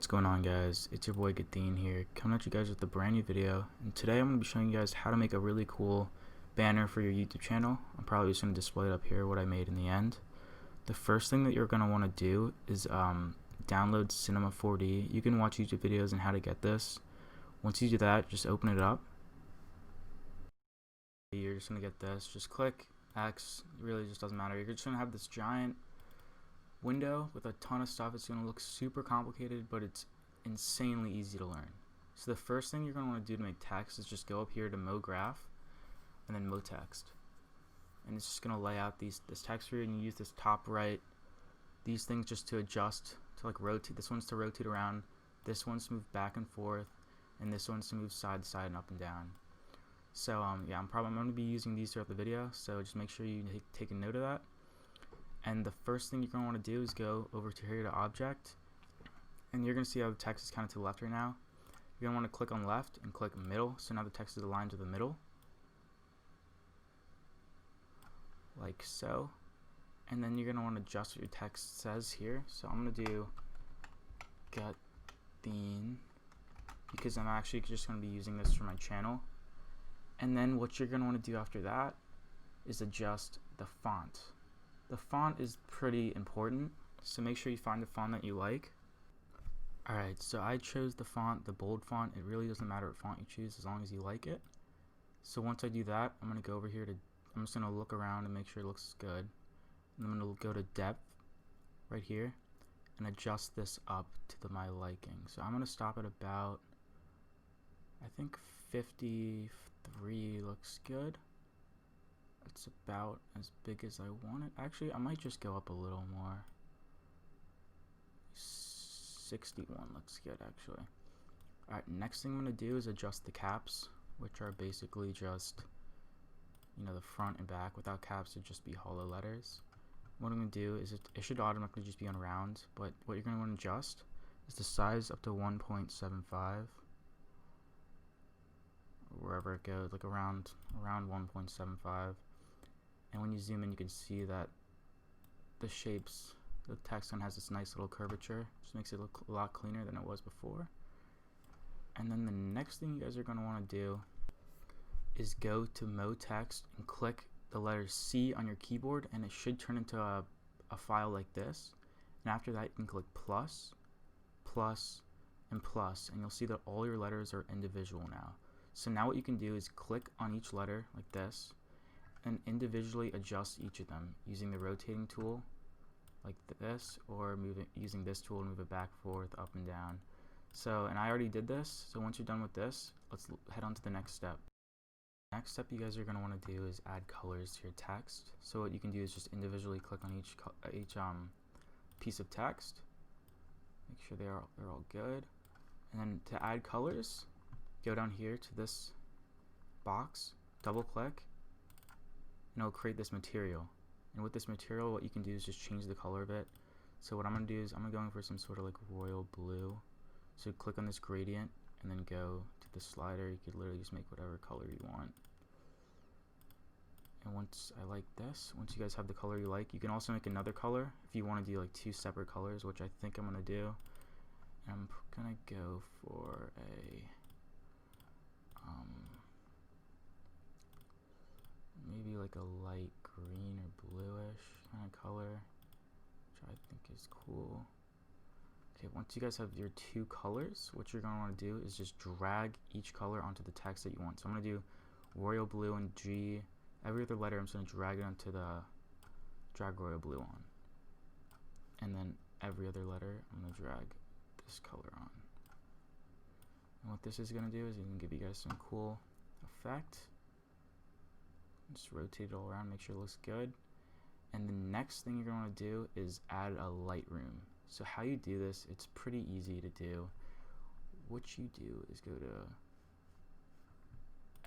What's going on, guys? It's your boy Guthene here, coming at you guys with a brand new video. And today I'm going to be showing you guys how to make a really cool banner for your YouTube channel. I'm probably just going to display it up here, what I made in the end. The first thing that you're going to want to do is download Cinema 4D. You can watch YouTube videos on how to get this. Once you do that, just open it up. You're just going to get this. Just click X. It really just doesn't matter. You're just going to have this giant window with a ton of stuff. It's going to look super complicated, but it's insanely easy to learn. So the first thing you're going to want to do to make text is just go up here to Mo Graph and then Mo Text, and it's just going to lay out this text for you, and you use this top right, these things just to adjust, to like rotate. This one's to rotate around, this one's to move back and forth, and this one's to move side to side and up and down. So yeah, I'm going to be using these throughout the video, so just make sure you take a note of that. And the first thing you're going to want to do is go over to here to Object, and you're going to see how the text is kind of to the left right now. You're going to want to click on left and click middle, so now the text is aligned to the middle, like so. And then you're going to want to adjust what your text says here. So I'm going to do Guthene because I'm actually just going to be using this for my channel. And then what you're going to want to do after that is adjust the font. The font is pretty important, so make sure you find the font that you like. Alright, so I chose the font, the bold font. It really doesn't matter what font you choose as long as you like it. So once I do that, I'm going to go over here to, I'm just going to look around and make sure it looks good. And I'm going to go to depth right here and adjust this up to my liking. So I'm going to stop at about, I think 53 looks good. It's about as big as I want it. Actually, I might just go up a little more. 61 looks good, actually. Alright, next thing I'm going to do is adjust the caps, which are basically just, you know, the front and back. Without caps, it'd just be hollow letters. What I'm going to do is it should automatically just be on round, but what you're going to want to adjust is the size up to 1.75. Wherever it goes, like around 1.75. And when you zoom in, you can see that the shapes, the text one has this nice little curvature, just makes it look a lot cleaner than it was before. And then the next thing you guys are going to want to do is go to Mo Text and click the letter C on your keyboard, and it should turn into a file like this. And after that, you can click plus, plus, and plus, and you'll see that all your letters are individual now. So now what you can do is click on each letter like this and individually adjust each of them using the rotating tool like this, or using this tool to move it back, forth, up and down. So, and I already did this, so once you're done with this, let's head on to the next step. Next step you guys are going to want to do is add colors to your text. So what you can do is just individually click on each piece of text, make sure they're all good, and then to add colors, go down here to this box, double click, and it'll create this material. And with this material, what you can do is just change the color of it. So what I'm going to do is I'm going for some sort of like royal blue. So click on this gradient and then go to the slider. You could literally just make whatever color you want. And once I like this, once you guys have the color you like, you can also make another color if you want to do like two separate colors, which I think I'm going to do. And I'm going to go for a maybe like a light green or bluish kind of color, which I think is cool. Okay, once you guys have your two colors, what you're going to want to do is just drag each color onto the text that you want. So I'm going to do royal blue and G. Every other letter I'm just going to drag it onto drag royal blue on. And then every other letter I'm going to drag this color on. And what this is going to do is it can give you guys some cool effect. Just rotate it all around, make sure it looks good. And the next thing you're going to want to do is add a Lightroom. So how you do this, it's pretty easy to do. What you do is go to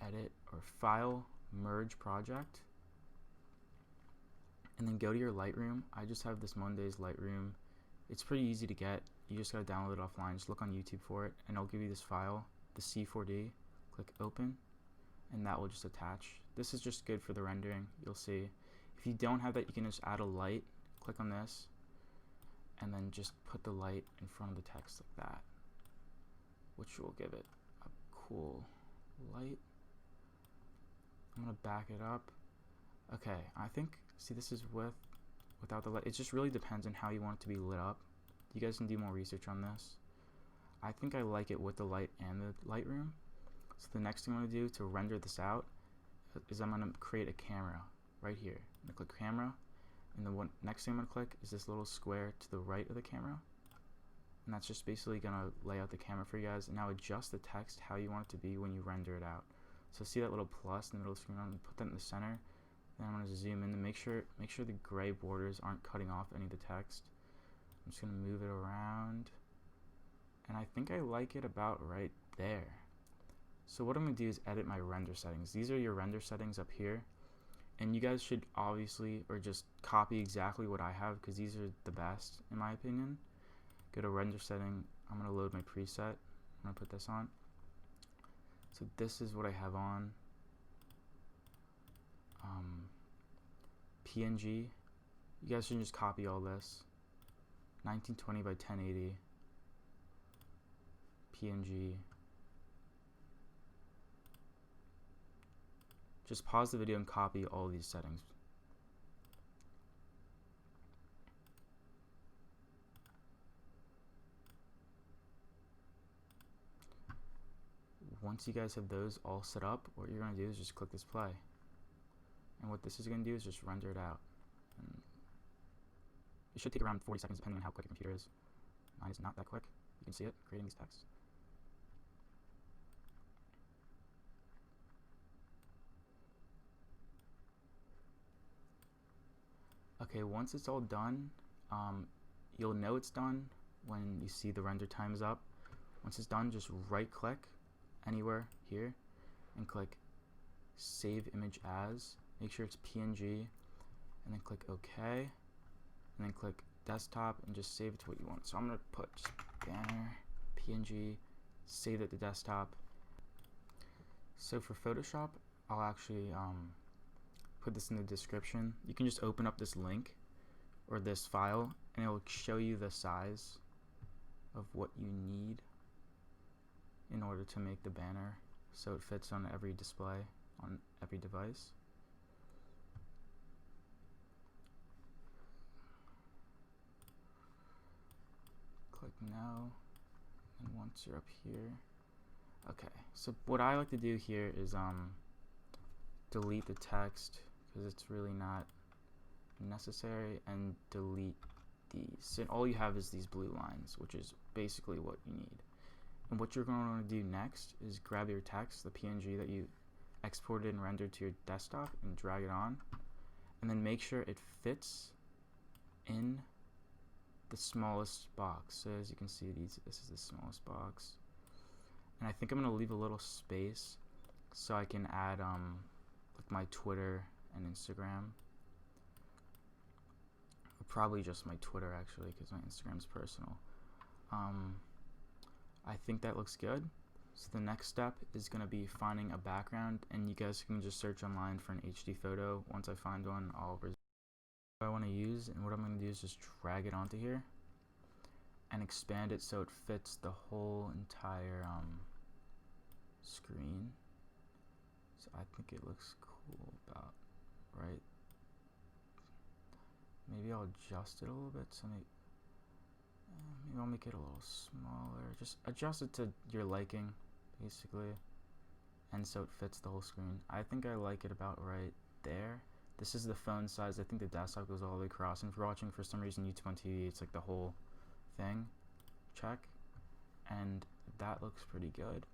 Edit or File, Merge Project, and then go to your Lightroom. I just have this Monday's Lightroom. It's pretty easy to get. You just gotta download it offline. Just look on YouTube for it, and I'll give you this file, the C4D. Click Open, and that will just attach. This is just good for the rendering. You'll see. If you don't have that, you can just add a light. Click on this, and then just put the light in front of the text like that, which will give it a cool light. I'm gonna back it up. Okay, I think, see, this is without the light. It just really depends on how you want it to be lit up. You guys can do more research on this. I think I like it with the light and the Lightroom. So the next thing I'm gonna do to render this out is I'm gonna create a camera right here. I'm gonna click camera, and the next thing I'm gonna click is this little square to the right of the camera, and that's just basically gonna lay out the camera for you guys. And now adjust the text how you want it to be when you render it out. So see that little plus in the middle of the screen? I'm gonna put that in the center. Then I'm gonna zoom in and make sure the gray borders aren't cutting off any of the text. I'm just gonna move it around, and I think I like it about right there. So what I'm gonna do is edit my render settings. These are your render settings up here, and you guys should obviously, or just copy exactly what I have, because these are the best in my opinion. Go to render setting. I'm gonna load my preset. I'm gonna put this on. So this is what I have on. PNG. You guys should just copy all this. 1920 by 1080. PNG. Just pause the video and copy all these settings. Once you guys have those all set up, what you're going to do is just click this play. And what this is going to do is just render it out. And it should take around 40 seconds depending on how quick your computer is. Mine is not that quick. You can see it creating these texts. Okay, once it's all done, you'll know it's done when you see the render time is up. Once it's done, just right click anywhere here and click save image as. Make sure it's PNG, and then click OK, and then click desktop and just save it to what you want. So I'm gonna put just banner PNG, save it to desktop. So for Photoshop, I'll actually put this in the description. You can just open up this link or this file, and it will show you the size of what you need in order to make the banner so it fits on every display on every device. Click no, and once you're up here, okay, so what I like to do here is delete the text because it's really not necessary, and delete these. And all you have is these blue lines, which is basically what you need. And what you're going to want to do next is grab your text, the PNG that you exported and rendered to your desktop, and drag it on, and then make sure it fits in the smallest box. So as you can see, this is the smallest box, and I think I'm going to leave a little space so I can add like my Twitter and Instagram. Or probably just my Twitter actually, because my Instagram's personal. I think that looks good. So the next step is going to be finding a background, and you guys can just search online for an HD photo. Once I find one, I'll what I want to use, and what I'm going to do is just drag it onto here and expand it so it fits the whole entire screen. So I think it looks cool about right. Maybe I'll adjust it a little bit, so maybe I'll make it a little smaller. Just adjust it to your liking, basically, and so it fits the whole screen. I think I like it about right there. This is the phone size. I think the desktop goes all the way across, and if you're watching for some reason YouTube on TV, it's like the whole thing. Check, and that looks pretty good.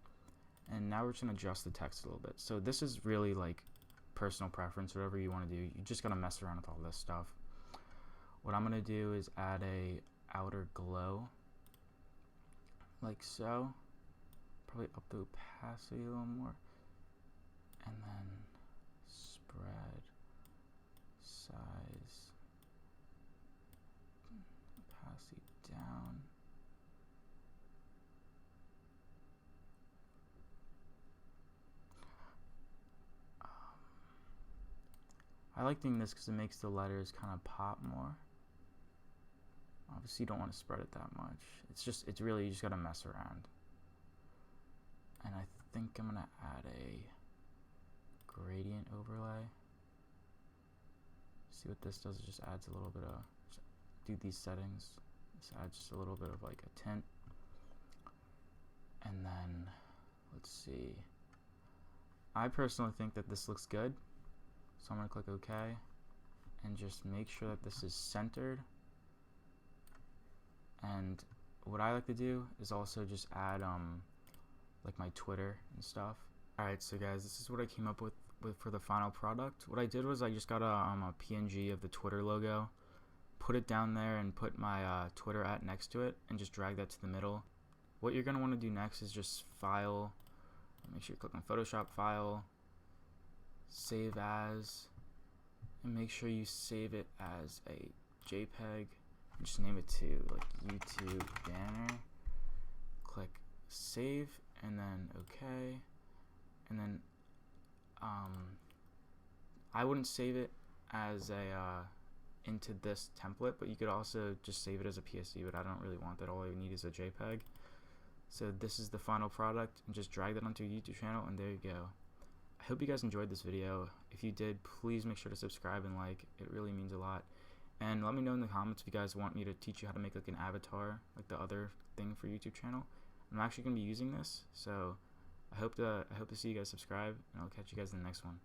And now we're just gonna adjust the text a little bit. So this is really like personal preference, whatever you want to do. You just gotta mess around with all this stuff. What I'm gonna do is add a outer glow, like so. Probably up the opacity a little more, and then spread, size, opacity down. I like doing this because it makes the letters kind of pop more. Obviously you don't want to spread it that much. It's really, you just gotta mess around. And I think I'm gonna add a gradient overlay. See what this does, it just adds a little bit of, do these settings. This adds just a little bit of like a tint. And then, let's see. I personally think that this looks good. So I'm gonna click OK. And just make sure that this is centered. And what I like to do is also just add like my Twitter and stuff. Alright, so guys, this is what I came up with for the final product. What I did was I just got a PNG of the Twitter logo, put it down there and put my Twitter @ next to it, and just drag that to the middle. What you're going to want to do next is just file, make sure you click on Photoshop, file, save as, and make sure you save it as a JPEG. Just name it to like YouTube banner. Click save and then OK. And then I wouldn't save it as a into this template, but you could also just save it as a PSD, but I don't really want that. All I need is a JPEG. So this is the final product, and just drag that onto your YouTube channel, and there you go. I hope you guys enjoyed this video. If you did, please make sure to subscribe and like. It really means a lot. And let me know in the comments if you guys want me to teach you how to make like an avatar, like the other thing for YouTube channel. I'm actually going to be using this, so I hope to see you guys subscribe, and I'll catch you guys in the next one.